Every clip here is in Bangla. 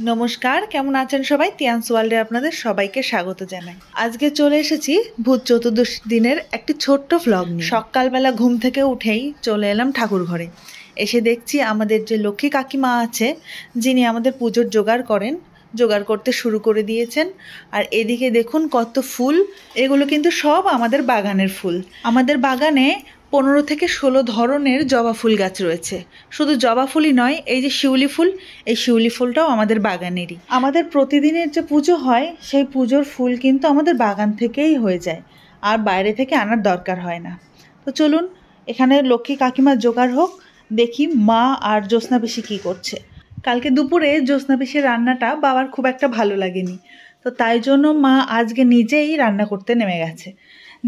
নমস্কার, কেমন আছেন সবাই? তিয়ান্স ওয়ার্ল্ডে আপনাদের সবাইকে স্বাগত জানাই। আজকে চলে এসেছি ভূত চতুর্দশী দিনের একটি ছোট্ট ভ্লগ নিয়ে। সকালবেলা ঘুম থেকে উঠেই চলে এলাম ঠাকুর ঘরে। এসে দেখছি আমাদের যে লক্ষ্মী কাকিমা আছে, যিনি আমাদের পুজোর জোগাড় করতে শুরু করে দিয়েছেন। আর এদিকে দেখুন কত ফুল, এগুলো কিন্তু সব আমাদের বাগানের ফুল। আমাদের বাগানে 15 থেকে 16 ধরনের জবা ফুল গাছ রয়েছে। শুধু জবা ফুলই নয়, এই যে শিউলি ফুল, এই শিউলি ফুলটাও আমাদের বাগানেরই। আমাদের প্রতিদিনের যে পুজো হয়, সেই পুজোর ফুল কিন্তু আমাদের বাগান থেকেই হয়ে যায়, আর বাইরে থেকে আনার দরকার হয় না। তো চলুন এখানে লক্ষ্মী কাকিমার জোগাড় হোক, দেখি মা আর জ্যোৎস্না পিসি কী করছে। কালকে দুপুরে জ্যোৎস্না পিসির রান্নাটা বাবার খুব একটা ভালো লাগেনি, তো তাই জন্য মা আজকে নিজেই রান্না করতে নেমে গেছে।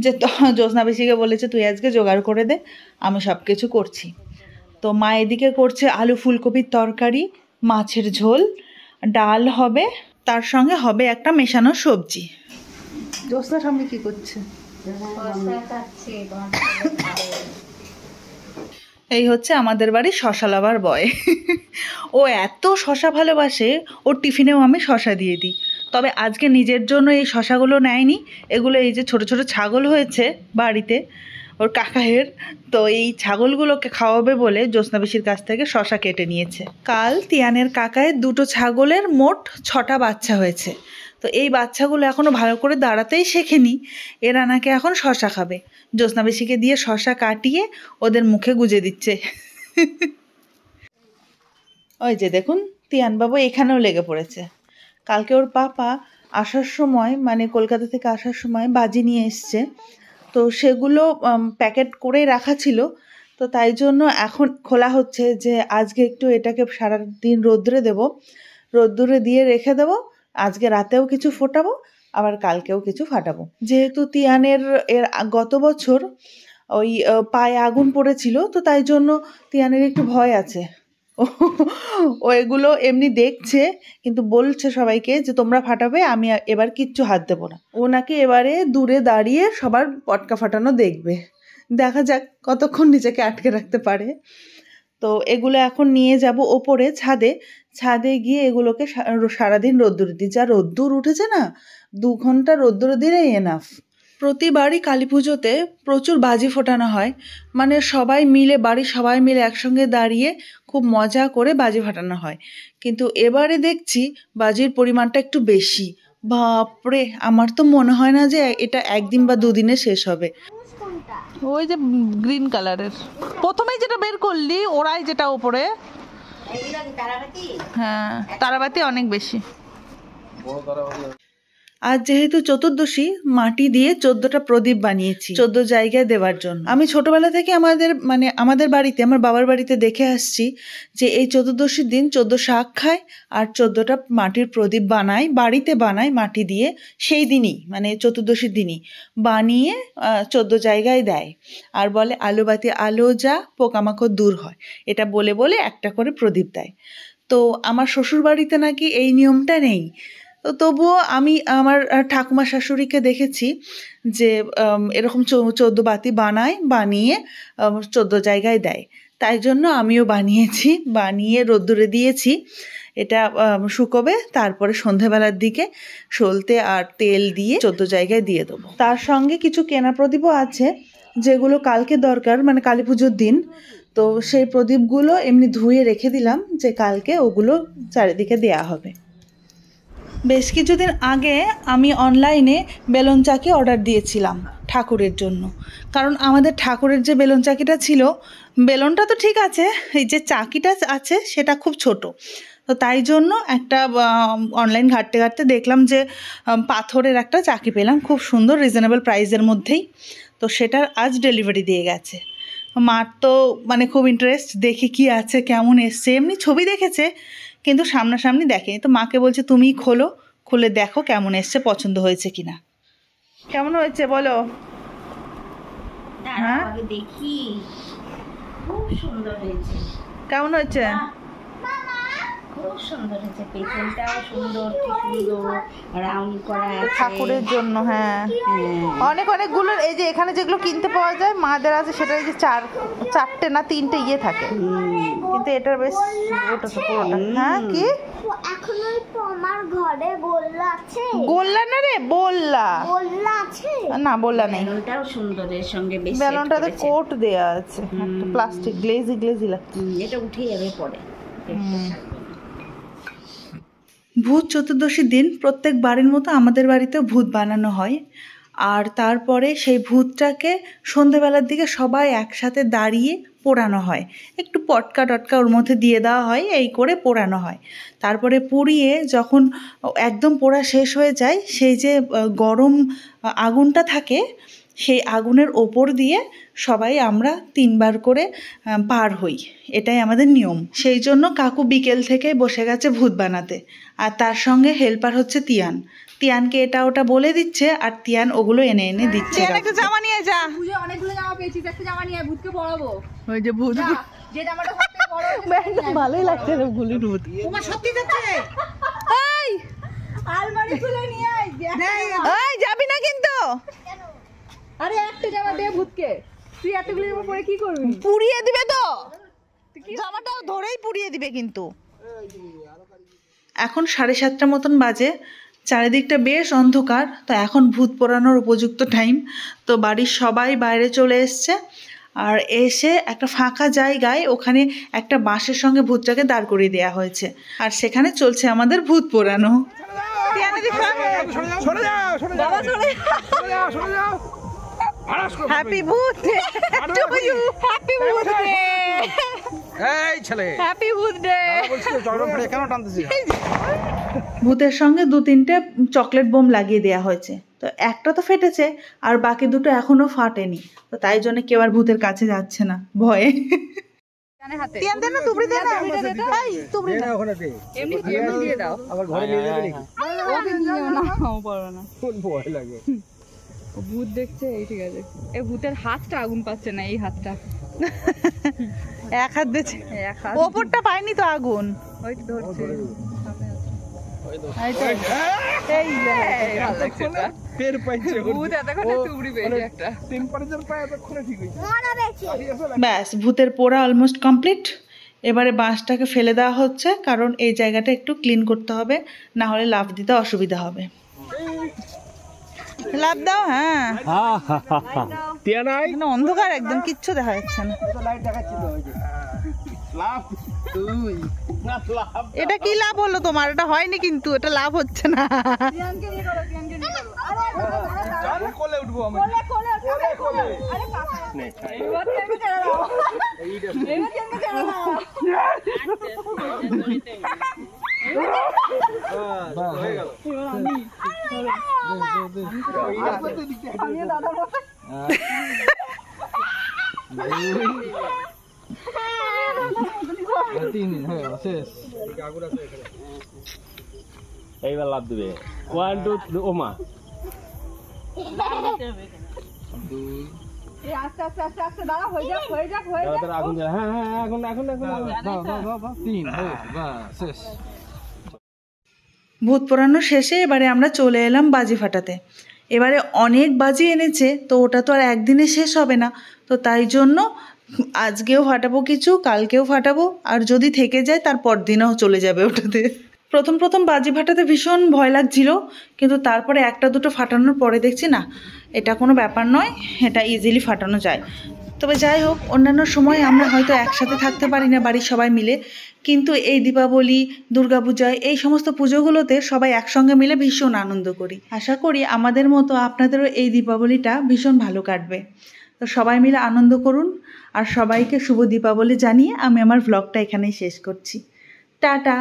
যে জ্যোৎস্না পিসিকে বলেছে তুই আজকে জোগাড় করে দে, আমি সব কিছু করছি। তো মা এদিকে করছে আলু ফুলকপির তরকারি, মাছের ঝোল, ডাল হবে, তার সঙ্গে হবে একটা মেশানো সবজি। জ্যোৎস্নার সামনে কি করছে? এই হচ্ছে আমাদের বাড়ি শশা লাভার বয়। ও এত শশা ভালোবাসে, ওর টিফিনেও আমি শশা দিয়ে দিই। তবে আজকে নিজের জন্য এই শশাগুলো নেয়নি, এগুলো এই যে ছোট ছোট ছাগল হয়েছে বাড়িতে ওর কাকায়ের, তো এই ছাগলগুলোকে খাওয়াবে বলে জ্যোৎস্না পিসির কাছ থেকে শশা কেটে নিয়েছে। কাল তিয়ানের কাকায়ের 2টো ছাগলের মোট 6টা বাচ্চা হয়েছে। তো এই বাচ্চাগুলো এখনও ভালো করে দাঁড়াতেই শেখেনি, এরা নাকি এখন শশা খাবে। জ্যোৎস্না পিসিকে দিয়ে শশা কাটিয়ে ওদের মুখে গুজে দিচ্ছে। ওই যে দেখুন তিয়ানবাবু এখানেও লেগে পড়েছে। কালকে ওর পাপা আসার সময়, মানে কলকাতা থেকে আসার সময় বাজি নিয়ে এসছে, তো সেগুলো প্যাকেট করে রাখা ছিল। তো তাই জন্য এখন খোলা হচ্ছে যে আজকে একটু এটাকে সারাদিন রোদ্রে দেব, রোদ্দুরে দিয়ে রেখে দেবো। আজকে রাতেও কিছু ফোটাবো, আবার কালকেও কিছু ফাটাবো। যেহেতু তিয়ানের গত বছর ওই পায়ে আগুন পড়েছিল, তো তাই জন্য তিয়ানের একটু ভয় আছে। ও এগুলো এমনি দেখছে, কিন্তু বলছে সবাইকে যে তোমরা ফাটাবে, আমি এবার কিচ্ছু হাত দেবো না। ও নাকি এবারে দূরে দাঁড়িয়ে সবার পটকা ফাটানো দেখবে। দেখা যাক কতক্ষণ নিজেকে আটকে রাখতে পারে। তো এগুলো এখন নিয়ে যাব ওপরে ছাদে গিয়ে এগুলোকে সারাদিন রোদ্দুরে দিই। যা রোদ্দুর উঠেছে না, 2 ঘন্টা রোদ্দুরে দিলেই এনাফ। প্রতিবারই কালী পুজোতে প্রচুর বাজি ফোটানো হয়, মানে বাড়ির সবাই মিলে একসঙ্গে দাঁড়িয়ে খুব মজা করে বাজি ফাটানো হয়। কিন্তু এবারে দেখছি বাজির পরিমাণটা একটু বেশি। বাপরে, আমার তো মনে হয় না যে এটা 1 দিন বা 2 দিনে শেষ হবে। ওই যে গ্রিন কালারের প্রথমেই যেটা বের করলি, ওরাই যেটা ওপরে, হ্যাঁ তারাবাতি অনেক বেশি। আজ যেহেতু চতুর্দশী, মাটি দিয়ে 14টা প্রদীপ বানিয়েছি 14 জায়গায় দেওয়ার জন্য। আমি ছোটবেলা থেকে আমাদের বাড়িতে, আমার বাবার বাড়িতে দেখে আসছি যে এই চতুর্দশীর দিন 14 শাক খায় আর 14টা মাটির প্রদীপ বাড়িতে বানায় মাটি দিয়ে। সেই দিনই, মানে চতুর্দশীর দিনই বানিয়ে 14 জায়গায় দেয়, আর বলে আলোবাতি আলো যা পোকামাকড় দূর হয়, এটা বলে বলে একটা করে প্রদীপ দেয়। তো আমার শ্বশুর বাড়িতে নাকি এই নিয়মটা নেই। তো তবুও আমি আমার ঠাকুমা শাশুড়িকে দেখেছি যে এরকম 14 বাতি বানিয়ে 14 জায়গায় দেয়। তাই জন্য আমিও বানিয়ে রোদ্দুরে দিয়েছি। এটা শুকোবে, তারপরে সন্ধেবেলার দিকে সলতে আর তেল দিয়ে 14 জায়গায় দিয়ে দেবো। তার সঙ্গে কিছু কেনা প্রদীপও আছে, যেগুলো কালকে দরকার, মানে কালী পুজোর দিন। তো সেই প্রদীপগুলো এমনি ধুয়ে রেখে দিলাম যে কালকে ওগুলো চারিদিকে দেয়া হবে। বেশ কিছুদিন আগে আমি অনলাইনে বেলুন চাকি অর্ডার দিয়েছিলাম ঠাকুরের জন্য, কারণ আমাদের ঠাকুরের যে বেলুন চাকিটা ছিল, বেলুনটা তো ঠিক আছে, এই যে চাকিটা আছে সেটা খুব ছোট। তো তাই জন্য একটা অনলাইন ঘাঁটতে দেখলাম যে পাথরের একটা চাকি পেলাম, খুব সুন্দর, রিজনেবল প্রাইসের মধ্যেই। তো সেটার আজ ডেলিভারি দিয়ে গেছে। মার তো মানে খুব ইন্টারেস্ট, দেখি কি আছে, কেমন এসছে। এমনি ছবি দেখেছে কিন্তু সামনাসামনি দেখেনি। তো মাকে বলছে তুমিই খুলে দেখো কেমন এসছে, পছন্দ হয়েছে কিনা। কেমন হয়েছে বলো? হ্যাঁ দেখি, খুব সুন্দর হয়েছে। কেমন হয়েছে? খুব সুন্দর হয়েছে, পেছনটাও সুন্দর, কি সুন্দর রাউন্ড করা আছে ঠাকুরের জন্য। হ্যাঁ, অনেক অনেকগুলো, এই যে এখানে যেগুলো কিনতে পাওয়া যায় মাদের আছে, সেটা যে চারটে না তিনটে ইয়ে থাকে, কিন্তু এটার বেশ ওটা তো পুরোটা। হ্যাঁ, কি এখনো তো আমার ঘরে গোল্লা আছে। গোল্লা না রে, বললা। গোল্লা আছে না, বললা নেই। বেলুনটাও সুন্দর, এর সঙ্গে বেশ সেট বেলুনটাতে করেছে। কোট দেয়া আছে, একটা প্লাস্টিক গ্লেজি লাগছে। এটা উঠে যাবে পরে। ভূত চতুর্দশীর দিন প্রত্যেক বাড়ির মতো আমাদের বাড়িতেও ভূত বানানো হয়। আর তারপরে সেই ভূতটাকে সন্ধেবেলার দিকে সবাই একসাথে দাঁড়িয়ে পোড়ানো হয়, একটু পটকা টটকা ওর মধ্যে দিয়ে দেওয়া হয়, এই করে পোড়ানো হয়। তারপরে পুড়িয়ে যখন একদম পোড়া শেষ হয়ে যায়, সেই যে গরম আগুনটা থাকে, সেই আগুনের ওপর দিয়ে সবাই আমরা 3 বার করে পার হই, এটাই আমাদের নিয়ম। সেই জন্য কাকু বিকেল থেকেই বসে গেছে ভূত বানাতে, আর তার সঙ্গে হেল্পার হচ্ছে তিয়ানকে এটা ওটা বলে দিচ্ছে, আর তিয়ান ওগুলো এনে এনে দিচ্ছে। একটা জামা নিয়ে যা, বুঝে অনেকগুলো জামা পেয়েছিস, একটা জামা নিয়ে ভূতকে পরাবো। ওই যে ভূত, যে জামাটা সবথেকে বড় হয়েছে, ভালোই লাগছে রে ভুলির ভূত। তোমার সত্যি যাচ্ছে। এই আলমারি খুলে নিয়ে আয়। এই যাবি না কিন্তু, আরে একটা জামা দে ভূতকে, তুই এতগুলো জামা পরে কি করবি? পুড়িয়ে দিবে তো, জামাটাও ধরেই পুড়িয়ে দিবে কিন্তু। এখন 7:30 মতন বাজে, চারিদিকটা বেশ অন্ধকার, তো এখন ভূত পোড়ানোর উপযুক্ত টাইম। তো বাড়ির সবাই বাইরে চলে এসছে, আর এসে একটা ফাঁকা জায়গায় ওখানে একটা বাঁশের সঙ্গে ভূতটাকে দাঁড় করিয়ে দেওয়া হয়েছে, আর সেখানে চলছে আমাদের ভূত পোড়ানো। হ্যাপি ভূত টু ইউ, হ্যাপি ভূত ডে, এই ছেলে হ্যাপি ভূত ডে। বলছিল চক্র ফেলে কেন টানতেছিস? ভূতের সঙ্গে 2-3টে চকলেট বোম লাগিয়ে দেওয়া হয়েছে, তো একটা তো ফেটেছে আর বাকি দুটো এখনো ফাটেনি, তো তাই জন্য কেউ আর ভূতের কাছে যাচ্ছে না ভয়ে। তিয়ান দে না, তুবড়ি দে না, এই তুবড়ি না, ওখানে দে এমনি দিয়ে দাও। আবার ঘরে নিয়ে যাবে নাকি? ওকে নিও না, ও পারবে না। কোন ভয় লাগে? ও ভূত দেখছে, এই ঠিক আছে। এই ভূতের হাতটা আগুন পাচ্ছে না, এই হাতটা এক হাত দিয়েছে, এক হাত ওপরটা পাইনি তো আগুন। ওই ধরছে। এই তো, এই যে, ভালো লাগছে এটা। পের পাইছে ভূত এতক্ষণে তুবড়ি পেয়েছে একটা। টেম্পারেচার পায় এতক্ষণে ঠিক হইছে। মরা বেছে ব্যাস ভূতের পোড়া অলমোস্ট কমপ্লিট। এবারে বাঁশটাকে ফেলে দেওয়া হচ্ছে, কারণ এই জায়গাটা একটু ক্লিন করতে হবে, না হলে লাফ দিতে অসুবিধা হবে। লাফ দাও। হ্যাঁ, টিয়া নাই এখানে অন্ধকার একদম, কিচ্ছু দেখা যাচ্ছে না। তো লাইট দেখাচ্ছি তো ওই যে লাভ তুই না লাভ এটা কি লাভ হলো তোমার? এটা হয়নি কিন্তু, এটা লাভ হচ্ছে না। তিয়ানকে নিয়ে করো, তিয়ানকে নিয়ে করো। চাল কোলে উঠবো আমি কোলে কোলে কোলে কোলে। আরে কাকা, এবার তিয়ানকে ছেড়ে দাও। এবার তিয়ানকে ছেড়ে দাও। বাস হয়ে গেল আমিও দাদা বলতে। এইবার লাভ দিবে 1 2 3 ওমা এই আস্তে আস্তে আস্তে আস্তে দাঁড়া, হয়ে যাক হয়ে যাক হয়ে যাক। তার আগুন জ্বালা। হ্যাঁ হ্যাঁ এখন এখন এখন ভূত পোড়ানো শেষে এবারে আমরা চলে এলাম বাজি ফাটাতে। এবারে অনেক বাজি এনেছে, তো ওটা তো আর একদিনে শেষ হবে না, তো তাই জন্য আজকেও ফাটাবো কিছু, কালকেও ফাটাবো, আর যদি থেকে যায় তার পর দিনেও চলে যাবে ওটাতে। প্রথম প্রথম বাজি ফাটাতে ভীষণ ভয় লাগছিল, কিন্তু তারপরে একটা দুটো ফাটানোর পরে দেখছি না, এটা কোনো ব্যাপার নয়, এটা ইজিলি ফাটানো যায়। তবে যাই হোক, অন্যান্য সময় আমরা হয়তো একসাথে থাকতে পারি না বাড়ির সবাই মিলে, কিন্তু এই দীপাবলি, দুর্গাপূজায়, এই সমস্ত পুজোগুলোতে সবাই একসঙ্গে মিলে ভীষণ আনন্দ করি। আশা করি আমাদের মতো আপনাদেরও এই দীপাবলিটা ভীষণ ভালো কাটবে। তো সবাই মিলে আনন্দ করুন, আর সবাইকে শুভ দীপাবলি জানিয়ে আমি আমার ভ্লগটা এখানেই শেষ করছি। টাটা।